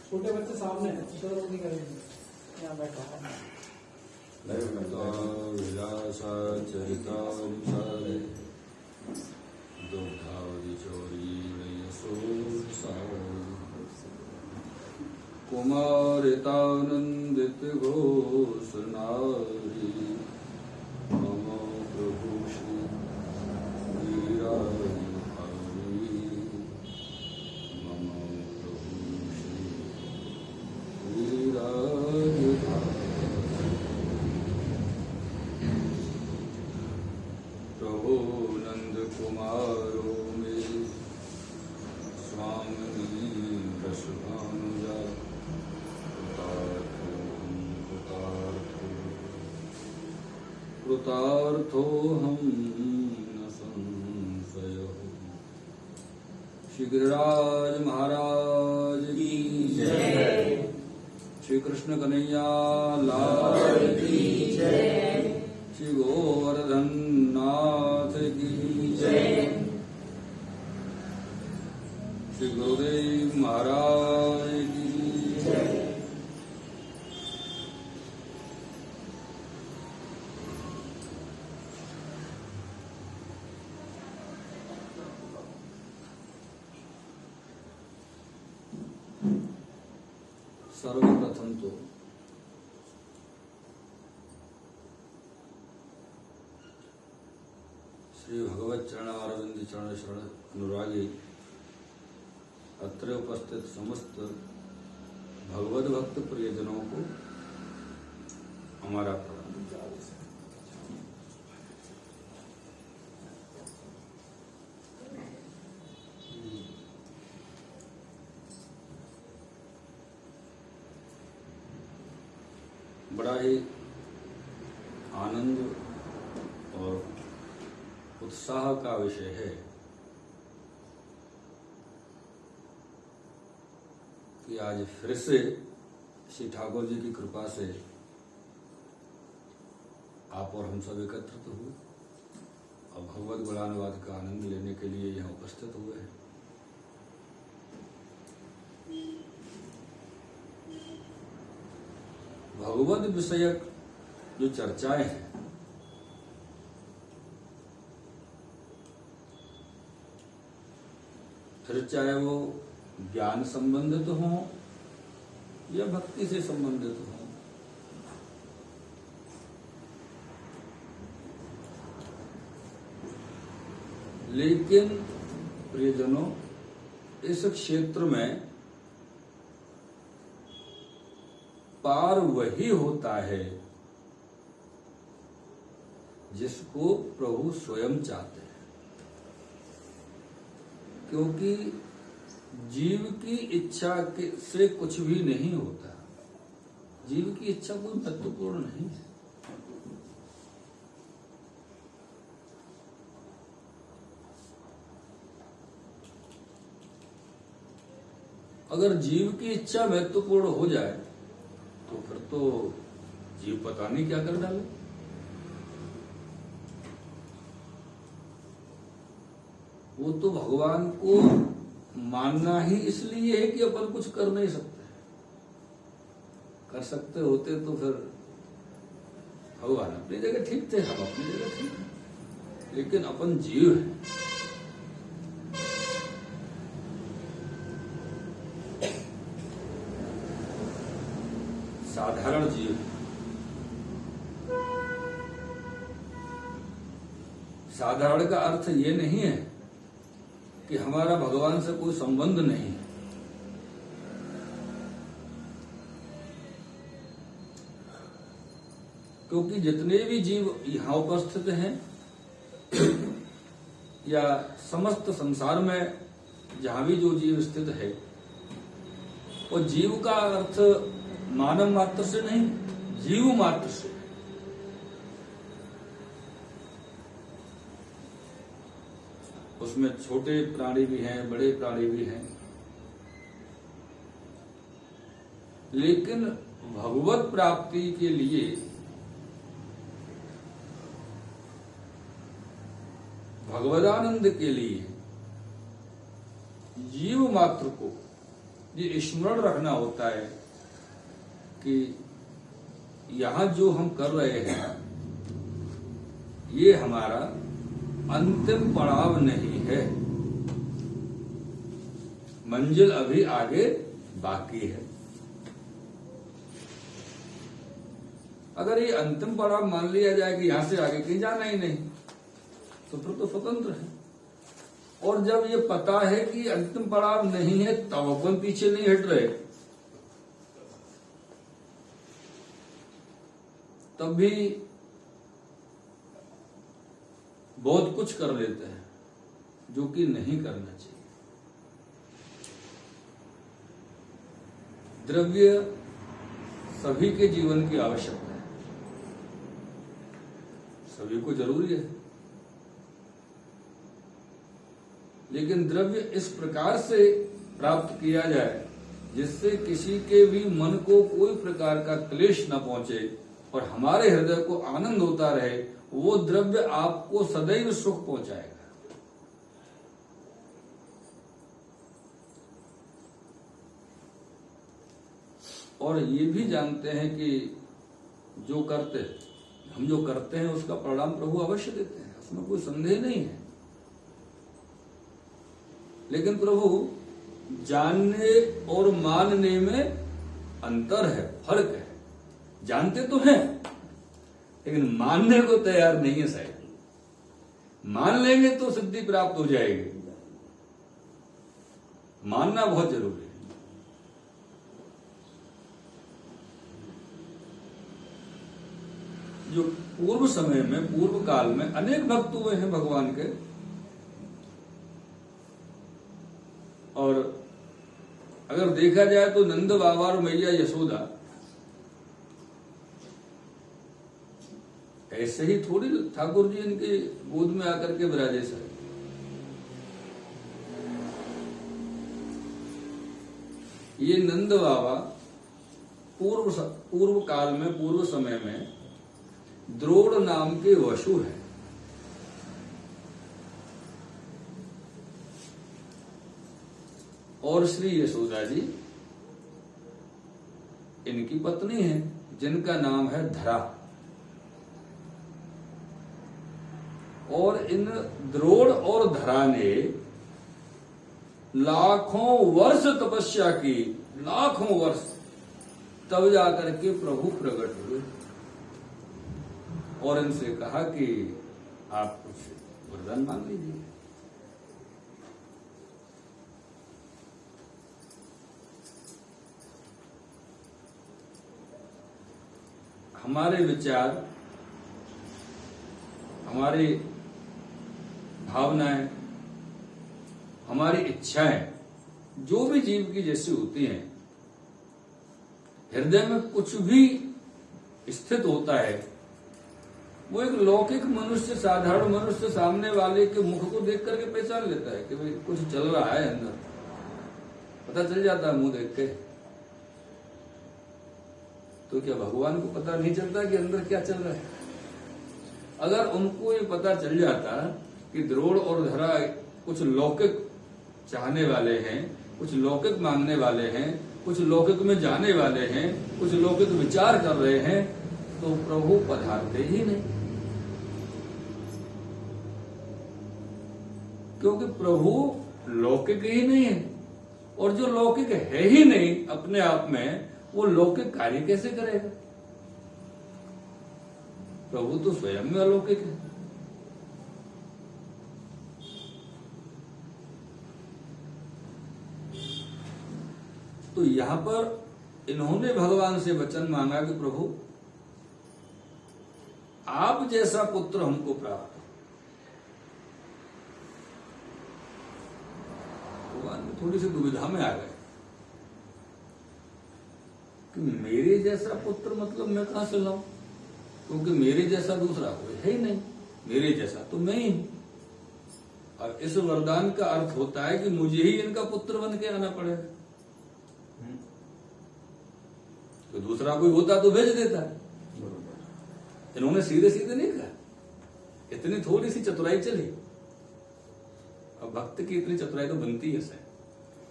छोटे बच्चे सामने नहीं करेंगे, यहाँ बैठा विलासाचरितानुसारे कुमारितानन्दित घोषणारी मम प्रभु श्री वीराय मम प्रभु श्री वीराय प्रभु नंद कुमारो में स्वामी रसभानुजा कृतार्थो हम न संशयो। श्री गिरिराज महाराज की जय। श्री कृष्ण कन्हैया लाल की जय। श्री गोवर्धन नाथ की जय। श्री गुरुदेव महाराज की जय। सर्वप्रथम तो श्री भगवत चरणारविंद चरण शरण अनुरागी अत्र उपस्थित समस्त भगवत भक्त प्रियजनों को हमारा प्रणाम। बड़ा ही आनंद और उत्साह का विषय है कि आज फिर से श्री ठाकुर जी की कृपा से आप और हम सब एकत्रित हुए और भगवत गुणानुवाद का आनंद लेने के लिए यहाँ उपस्थित हुए हैं। भगवत विषयक जो चर्चाएं हैं फिर चाहे वो ज्ञान संबंधित हो या भक्ति से संबंधित हो, लेकिन प्रियजनों इस क्षेत्र में पार वही होता है जिसको प्रभु स्वयं चाहते हैं, क्योंकि जीव की इच्छा से कुछ भी नहीं होता। जीव की इच्छा कोई महत्वपूर्ण नहीं है। अगर जीव की इच्छा महत्वपूर्ण हो जाए तो फिर तो जीव पता नहीं क्या कर डाले। वो तो भगवान को मानना ही इसलिए है कि अपन कुछ कर नहीं सकते। कर सकते होते तो फिर भगवान अपनी जगह ठीक थे, हम अपनी जगह ठीक हैं, लेकिन अपन जीव हैं। साधारण जीव। साधारण का अर्थ ये नहीं है कि हमारा भगवान से कोई संबंध नहीं है। क्योंकि जितने भी जीव यहां उपस्थित हैं या समस्त संसार में जहां भी जो जीव स्थित है, वो जीव का अर्थ मानव मात्र से नहीं, जीव मात्र से। उसमें छोटे प्राणी भी हैं, बड़े प्राणी भी हैं, लेकिन भगवत प्राप्ति के लिए भगवदानंद के लिए जीव मात्र को ये स्मरण रखना होता है कि यहां जो हम कर रहे हैं ये हमारा अंतिम पड़ाव नहीं है, मंजिल अभी आगे बाकी है। अगर ये अंतिम पड़ाव मान लिया जाए कि यहां से आगे कहीं जाना ही नहीं, तो फिर तो स्वतंत्र है। और जब ये पता है कि अंतिम पड़ाव नहीं है, तब अपन पीछे नहीं हट रहे, तब भी बहुत कुछ कर लेते हैं जो कि नहीं करना चाहिए। द्रव्य सभी के जीवन की आवश्यकता है, सभी को जरूरी है, लेकिन द्रव्य इस प्रकार से प्राप्त किया जाए जिससे किसी के भी मन को कोई प्रकार का क्लेश न पहुंचे और हमारे हृदय को आनंद होता रहे, वो द्रव्य आपको सदैव सुख पहुंचाएगा। और ये भी जानते हैं कि हम जो करते हैं उसका परिणाम प्रभु अवश्य देते हैं, उसमें कोई संदेह नहीं है। लेकिन प्रभु जानने और मानने में अंतर है, फर्क है। जानते तो हैं लेकिन मानने को तैयार नहीं है शायद। मान लेंगे तो सिद्धि प्राप्त हो जाएगी, मानना बहुत जरूरी है। जो पूर्व समय में, पूर्व काल में अनेक भक्त हुए हैं भगवान के, और अगर देखा जाए तो नंद बाबा और मैया यशोदा ऐसे ही थोड़ी ठाकुर जी इनके गोद में आकर के विराजे सर। ये नंद बाबा पूर्व काल में, पूर्व समय में द्रोण नाम के वशु हैं। और श्री यशोदा जी इनकी पत्नी है, जिनका नाम है धरा। और इन द्रोण और धरा ने लाखों वर्ष तपस्या की, लाखों वर्ष, तब जाकर के प्रभु प्रकट हुए और इनसे कहा कि आप कुछ वरदान मांग लीजिए। हमारे विचार, हमारी भावनाएं, हमारी इच्छाएं जो भी जीव की जैसी होती हैं, हृदय में कुछ भी स्थित होता है, वो एक लौकिक मनुष्य, साधारण मनुष्य सामने वाले के मुख को देख करके पहचान लेता है कि भाई कुछ चल रहा है अंदर, पता चल जाता है मुंह देख के। तो क्या भगवान को पता नहीं चलता कि अंदर क्या चल रहा है? अगर उनको ये पता चल जाता कि द्रोण और धरा कुछ लौकिक चाहने वाले हैं, कुछ लौकिक मांगने वाले हैं, कुछ लौकिक में जाने वाले हैं, कुछ लौकिक विचार कर रहे हैं, तो प्रभु पधारते ही नहीं। क्योंकि प्रभु लौकिक ही नहीं है, और जो लौकिक है ही नहीं अपने आप में, वो लौकिक कार्य कैसे करेगा? प्रभु तो स्वयं में अलौकिक है। तो यहां पर इन्होंने भगवान से वचन मांगा कि प्रभु आप जैसा पुत्र हमको प्राप्त हो। भगवान थोड़ी सी दुविधा में आ गए कि मेरे जैसा पुत्र मतलब मैं कहां से लाऊं, क्योंकि मेरे जैसा दूसरा कोई है ही नहीं, मेरे जैसा तो मैं ही हूं। और इस वरदान का अर्थ होता है कि मुझे ही इनका पुत्र बन के आना पड़ेगा। तो दूसरा कोई होता तो भेज देता है, इन्होंने सीधे सीधे नहीं कहा, इतनी थोड़ी सी चतुराई चली। अब भक्त की इतनी चतुराई तो बनती है सर,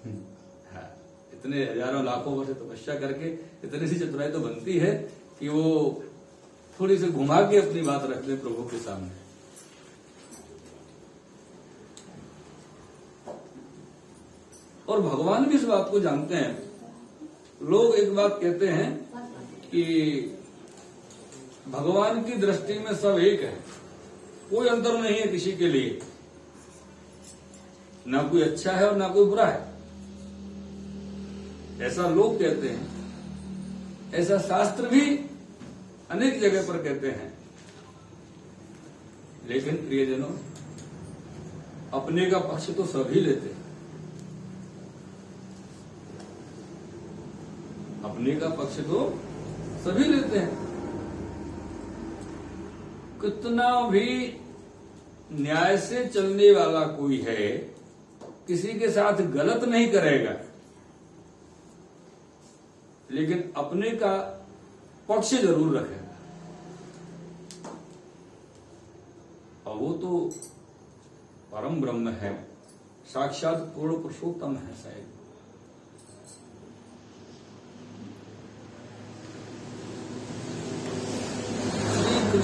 हाँ, इतने हजारों लाखों वर्ष तपस्या करके इतनी सी चतुराई तो बनती है कि वो थोड़ी सी घुमा के अपनी बात रख दे प्रभु के सामने। और भगवान भी इस बात को जानते हैं। लोग एक बात कहते हैं कि भगवान की दृष्टि में सब एक है, कोई अंतर नहीं है किसी के लिए, ना कोई अच्छा है और ना कोई बुरा है, ऐसा लोग कहते हैं। ऐसा शास्त्र भी अनेक जगह पर कहते हैं। लेकिन प्रियजनों, अपने का पक्ष तो सभी लेते हैं, अपने का पक्ष तो सभी लेते हैं। कितना भी न्याय से चलने वाला कोई है, किसी के साथ गलत नहीं करेगा, लेकिन अपने का पक्ष जरूर रखेगा। और वो तो परम ब्रह्म है, साक्षात पूर्ण पुरुषोत्तम है साहब।